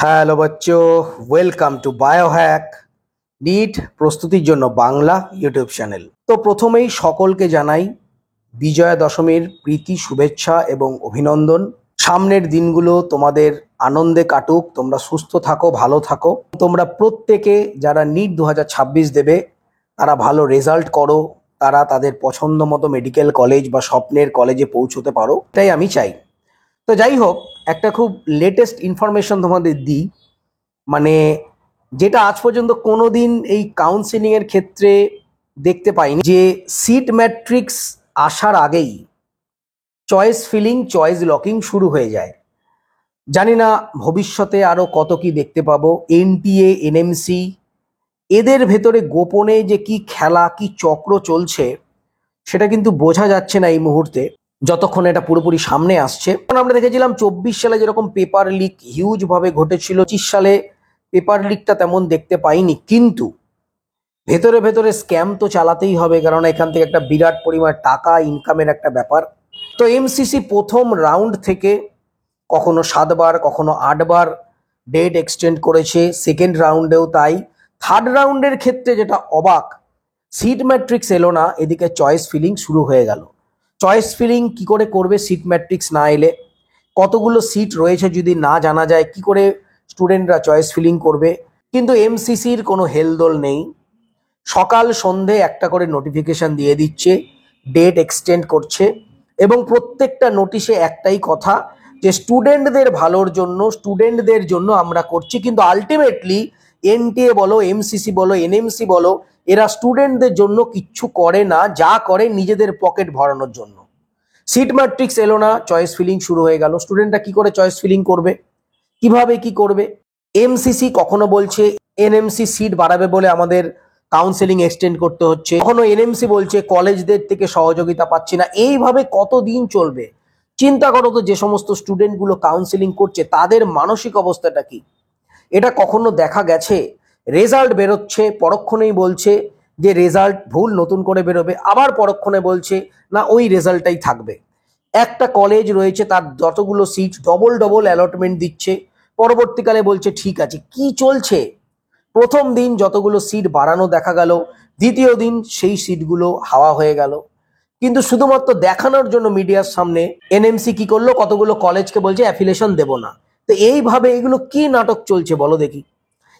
Hello বাচ্চো, welcome to biohack NEET প্রস্তুতির জন্য বাংলা ইউটিউব চ্যানেল। তো প্রথমেই সকলকে জানাই বিজয়া দশমীর প্রীতি, শুভেচ্ছা এবং অভিনন্দন। সামনের দিনগুলো তোমাদের আনন্দে কাটুক, তোমরা সুস্থ থাকো, ভালো থাকো। তোমরা প্রত্যেকে যারা নিট 2026 দেবে তারা ভালো রেজাল্ট করো, তারা তাদের পছন্দ মতো মেডিকেল কলেজ বা স্বপ্নের কলেজে পৌঁছতে পারো, এটাই আমি চাই। তো যাই হোক, একটা খুব লেটেস্ট ইনফরমেশন তোমাদের দিই, মানে যেটা আজ পর্যন্ত কোনো দিন এই কাউন্সিলিংয়ের ক্ষেত্রে দেখতে পাইনি, যে সিট ম্যাট্রিক্স আসার আগেই চয়েস ফিলিং, চয়েস লকিং শুরু হয়ে যায়। জানি না ভবিষ্যতে আরও কত কি দেখতে পাবো। এনটিএ, এনএমসি এদের ভেতরে গোপনে যে কি খেলা, কি চক্র চলছে সেটা কিন্তু বোঝা যাচ্ছে না এই মুহূর্তে, যতক্ষণ এটা পুরোপুরি সামনে আসছে। কারণ আমরা দেখেছিলাম 24 সালে যেরকম পেপার লিক হিউজ ভাবে ঘটেছিল, 25 সালে পেপার লিকটা তেমন দেখতে পাইনি, কিন্তু ভেতরে ভেতরে স্ক্যাম তো চালাতেই হবে, কারণ এখান থেকে একটা বিরাট পরিমাণ টাকা ইনকামের একটা ব্যাপার। তো এমসিসি প্রথম রাউন্ড থেকে কখনো 7 বার, কখনো 8 বার ডেট এক্সটেন্ড করেছে, সেকেন্ড রাউন্ডেও তাই। থার্ড রাউন্ডের ক্ষেত্রে যেটা অবাক, সিট ম্যাট্রিক্স এলো না, এদিকে চয়েস ফিলিং শুরু হয়ে গেল। চয়েস ফিলিং কি করে করবে সিট ম্যাট্রিক্স না এলে? কতগুলো সিট রয়েছে যদি না জানা যায়, কি করে স্টুডেন্টরা চয়েস ফিলিং করবে? কিন্তু এমসিসির কোনো হেলদোল নেই। সকাল সন্ধে একটা করে নোটিফিকেশন দিয়ে দিচ্ছে, ডেট এক্সটেন্ড করছে, এবং প্রত্যেকটা নোটিশে একটাই কথা, যে স্টুডেন্টদের ভালোর জন্য, স্টুডেন্টদের জন্য আমরা করছি। কিন্তু আলটিমেটলি এনটিএ বলো, এমসিসি বলো, এনএমসি বলো, এরা স্টুডেন্টদের জন্য কিচ্ছু করে না, যা করে নিজেদের পকেট ভরানোর জন্য। সিট ম্যাট্রিক্স এলো না, চয়েস ফিলিং শুরু হয়ে গেল। স্টুডেন্টরা কি করে চয়েস ফিলিং করবে, কিভাবে কি করবে? এমসিসি কখনো বলছে এনএমসি সিট বাড়াবে বলে আমাদের কাউন্সেলিং এক্সটেন্ড করতে হচ্ছে, কখনো এনএমসি বলছে কলেজদের থেকে সহযোগিতা পাচ্ছি না। এইভাবে কতদিন চলবে? চিন্তা করো তো, যে সমস্ত স্টুডেন্টগুলো কাউন্সেলিং করছে তাদের মানসিক অবস্থাটা কি? এটা কখনো দেখা গেছে? রেজাল্ট বেরোচ্ছে, পরক্ষণেই বলছে যে রেজাল্ট ভুল, নতুন করে বেরোবে, আবার পরক্ষণে বলছে না ওই রেজাল্টটাই থাকবে। একটা কলেজ রয়েছে, তার যতগুলো সিট ডবল ডবল অ্যালটমেন্ট দিচ্ছে, পরবর্তীকালে বলছে ঠিক আছে। কি চলছে? প্রথম দিন যতগুলো সিট বাড়ানো দেখা গেল, দ্বিতীয় দিন সেই সিটগুলো হাওয়া হয়ে গেল। কিন্তু শুধুমাত্র দেখানোর জন্য মিডিয়ার সামনে এনএমসি কি করলো, কতগুলো কলেজকে বলছে অ্যাফিলিয়েশন দেব না। তো এইভাবে এগুলো কি নাটক চলছে বলো দেখি?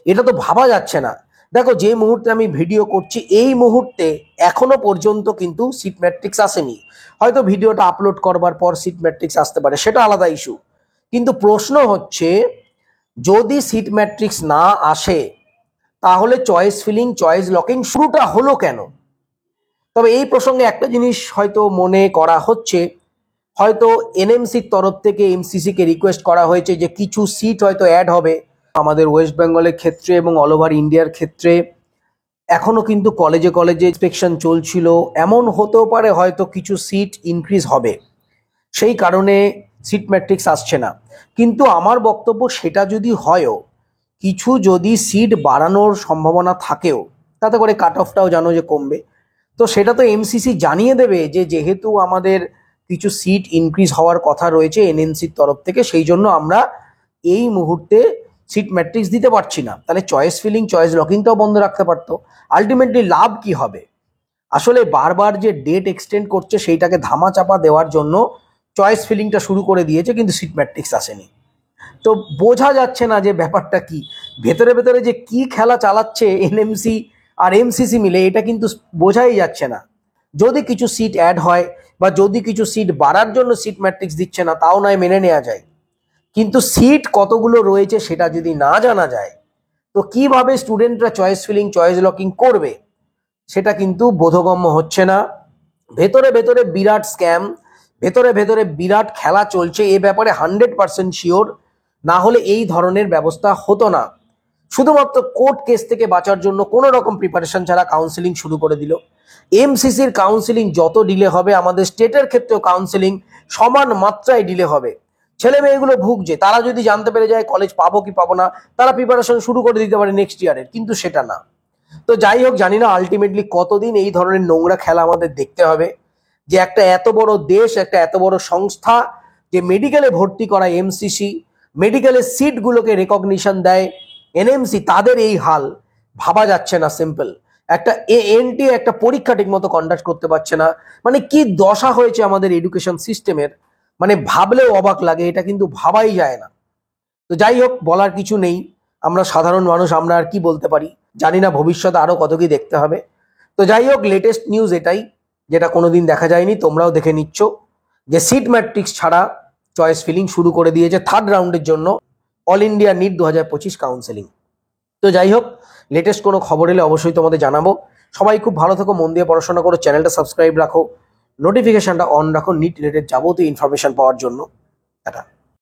এটা তো ভাবা যাচ্ছে না। দেখো, যে মুহূর্তে আমি ভিডিও করছি এই মুহূর্তে এখনো পর্যন্ত কিন্তু সিট ম্যাট্রিক্স আসেনি। হয়তো ভিডিওটা আপলোড করবার পর সিট ম্যাট্রিক্স আসতে পারে, সেটা আলাদা ইস্যু। কিন্তু প্রশ্ন হচ্ছে, যদি সিট ম্যাট্রিক্স না আসে তাহলে চয়েস ফিলিং, চয়েস লকিং শুরুটা হলো কেন? তবে এই প্রসঙ্গে একটা জিনিস হয়তো মনে করা হচ্ছে, হয়তো এনএমসির তরফ থেকে এমসিসিকে রিকোয়েস্ট করা হয়েছে যে কিছু সিট হয়তো অ্যাড হবে। আমাদের ওয়েস্ট বেঙ্গলের ক্ষেত্রে এবং অল ওভার ইন্ডিয়ার ক্ষেত্রে এখনো কিন্তু কলেজে কলেজে ইন্সপেকশন চলছিল, এমন হতেও পারে হয়তো কিছু সিট ইনক্রিজ হবে, সেই কারণে সিট ম্যাট্রিক্স আসছে না। কিন্তু আমার বক্তব্য, সেটা যদি হয়ও, কিছু যদি সিট বাড়ানোর সম্ভাবনা থাকেও, তাতে করে কাট অফটাও জানো যে কমবে। তো সেটা তো এমসিসি জানিয়ে দেবে যে যেহেতু আমাদের কিছু সিট ইনক্রিজ হওয়ার কথা রয়েছে এনএমসির তরফ থেকে, সেই জন্য আমরা এই মুহূর্তে সিট ম্যাট্রিক্স দিতে পারছি না। তাহলে চয়েস ফিলিং, চয়েস লকিংটাও বন্ধ রাখতে পারতো। আলটিমেটলি লাভ কি হবে? আসলে বারবার যে ডেট এক্সটেন্ড করছে সেইটাকে ধামাচাপা দেওয়ার জন্য চয়েস ফিলিংটা শুরু করে দিয়েছে, কিন্তু সিট ম্যাট্রিক্স আসেনি। তো বোঝা যাচ্ছে না যে ব্যাপারটা কি, ভেতরে ভেতরে যে কি খেলা চালাচ্ছে এনএমসি আর এমসিসি মিলে, এটা কিন্তু বোঝাই যাচ্ছে না। যদি কিছু সিট অ্যাড হয় বা যদি কিছু সিট বাড়ার জন্য সিট ম্যাট্রিক্স দিচ্ছে না, তাও নয় মেনে নেওয়া যায়, কিন্তু সিট কতগুলো রয়েছে সেটা যদি না জানা যায়, তো কিভাবে স্টুডেন্টরা চয়েস ফিলিং, চয়েস লকিং করবে সেটা কিন্তু বোধগম্য হচ্ছে না। ভেতরে ভেতরে বিরাট স্ক্যাম, ভেতরে ভেতরে বিরাট খেলা চলছে, এ ব্যাপারে 100% শিওর। না হলে এই ধরনের ব্যবস্থা হতো না। শুধুমাত্র কোর্ট কেস থেকে বাঁচার জন্য কোনো রকম প্রিপারেশন ছাড়া কাউন্সিলিং শুরু করে দিল। এমসিসির কাউন্সিলিং যত ডিলে হবে, আমাদের স্টেটের ক্ষেত্রেও কাউন্সিলিং সমান মাত্রায় ডিলে হবে। ছেলে মেয়েগুলো ভুগছে, তারা যদি জানতে পেরে যায় কলেজ পাবো কি পাবো না, তারা প্রিপারেশন শুরু করে দিতে পারে নেক্সট ইয়ারের, কিন্তু সেটা না। তো যাই হোক, জানি না আলটিমেটলি কতদিন এই ধরনের নোংরা খেলা আমাদের দেখতে হবে, যে একটা এত বড় দেশ, একটা এত বড় সংস্থা, যে মেডিকেলে ভর্তি করা এমসিসি, মেডিকেলের সিটগুলোকে রেকগনিশন দেয় এনএমসি, তাদের এই হাল ভাবা যাচ্ছে না। সিম্পল একটা এএনটি একটা পরীক্ষা ঠিকমতো কন্ডাক্ট করতে পারছে না, মানে কি দশা হয়েছে আমাদের এডুকেশন সিস্টেমের, মানে ভাবলেও অবাক লাগে, এটা কিন্তু ভাবাই যায় না। তো যাই হোক, বলার কিছু নেই, আমরা সাধারণ মানুষ, আমরা আর কি বলতে পারি, জানি না ভবিষ্যতে আরো কত কি দেখতে হবে। তো যাই হোক, লেটেস্ট নিউজ এটাই, যেটা কোনোদিন দেখা যায়নি, তোমরাও দেখে নিচ্ছ যে সিট ম্যাট্রিক্স ছাড়া চয়েস ফিলিং শুরু করে দিয়েছে থার্ড রাউন্ডের জন্য অল ইন্ডিয়া নিট 2025 কাউন্সেলিং। তো যাই হোক, লেটেস্ট কোনো খবর এলে অবশ্যই তোমাদের জানাবো। সবাই খুব ভালো থেকো, মন দিয়ে পড়াশোনা করো, চ্যানেলটা সাবস্ক্রাইব রাখো, নোটিফিকেশনটা অন রাখো নিট রিলেটেড যাবতীয় ইনফরমেশন পাওয়ার জন্য। টাটা।